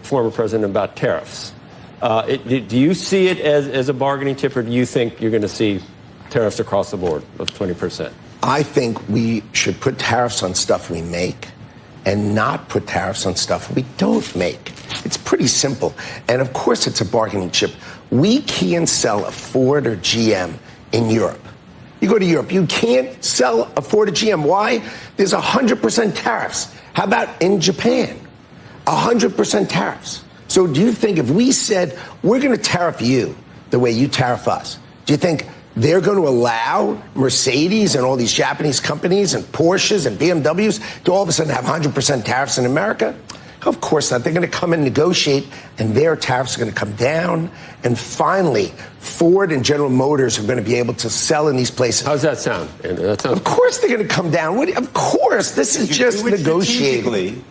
former president about tariffs. Do you see it as a bargaining chip, or do you think you're going to see tariffs across the board of 20%? I think we should put tariffs on stuff we make and not put tariffs on stuff we don't make. It's pretty simple. And of course it's a bargaining chip. We can't sell a Ford or GM in Europe. You go to Europe, you can't sell a Ford or GM. Why? There's 100% tariffs. How about in Japan? 100% tariffs. So do you think if we said, we're going to tariff you the way you tariff us, do you think they're going to allow Mercedes and all these Japanese companies and Porsches and BMWs to all of a sudden have 100% tariffs in America? Of course not. They're going to come and negotiate, and their tariffs are going to come down. And finally, Ford and General Motors are going to be able to sell in these places. How's that sound, Andrew? That sounds... Of course they're going to come down. Of course. This is just negotiating.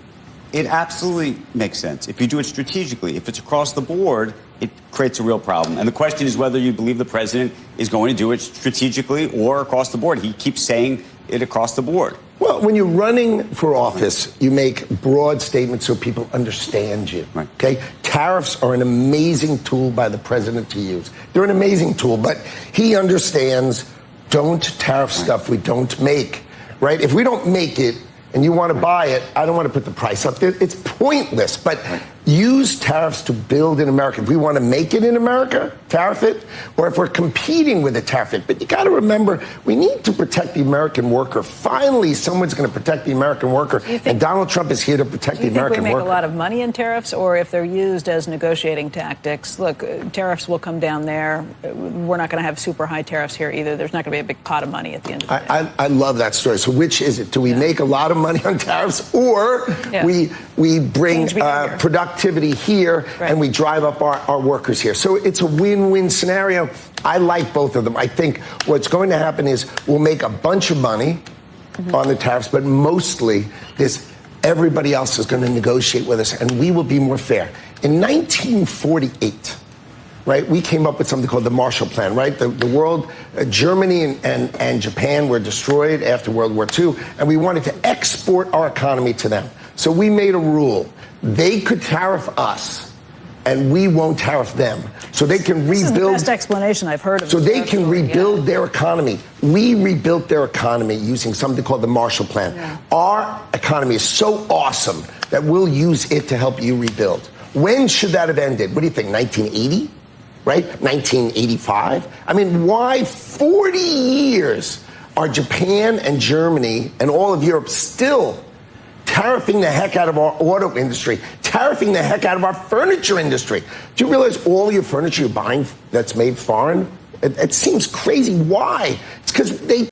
It absolutely makes sense. If you do it strategically, if it's across the board, it creates a real problem. And the question is whether you believe the president is going to do it strategically or across the board. He keeps saying it across the board. Well, when you're running for office, you make broad statements so people understand you. Right. Okay? Tariffs are an amazing tool by the president to use. They're an amazing tool, but he understands, don't tariff stuff we don't make. Right? If we don't make it, and you want to buy it, I don't want to put the price up there. It's pointless, but use tariffs to build in America. If we want to make it in America, tariff it, or if we're competing with it, tariff it. But you got to remember, we need to protect the American worker. Finally, someone's going to protect the American worker, and Donald Trump is here to protect the American worker. Do you think we make a lot of money in tariffs, or if they're used as negotiating tactics? Look, tariffs will come down there. We're not going to have super high tariffs here either. There's not going to be a big pot of money at the end of the day. I love that story. So which is it? Do we make a lot of money on tariffs, or we bring productivity here, and we drive up our workers here? So it's a win-win scenario. I like both of them. I think what's going to happen is we'll make a bunch of money on the tariffs, but mostly everybody else is going to negotiate with us, and we will be more fair. In 1948, right, we came up with something called the Marshall Plan, right? The world, Germany and Japan were destroyed after World War II, and we wanted to export our economy to them. So we made a rule. They could tariff us, and we won't tariff them. So they can rebuild. This is the best explanation I've heard of. So they can rebuild their economy. We rebuilt their economy using something called the Marshall Plan. Yeah. Our economy is so awesome that we'll use it to help you rebuild. When should that have ended? What do you think, 1980? Right? 1985? I mean, why 40 years are Japan and Germany and all of Europe still tariffing the heck out of our auto industry, tariffing the heck out of our furniture industry? Do you realize all your furniture you're buying that's made foreign? It seems crazy. Why? It's because they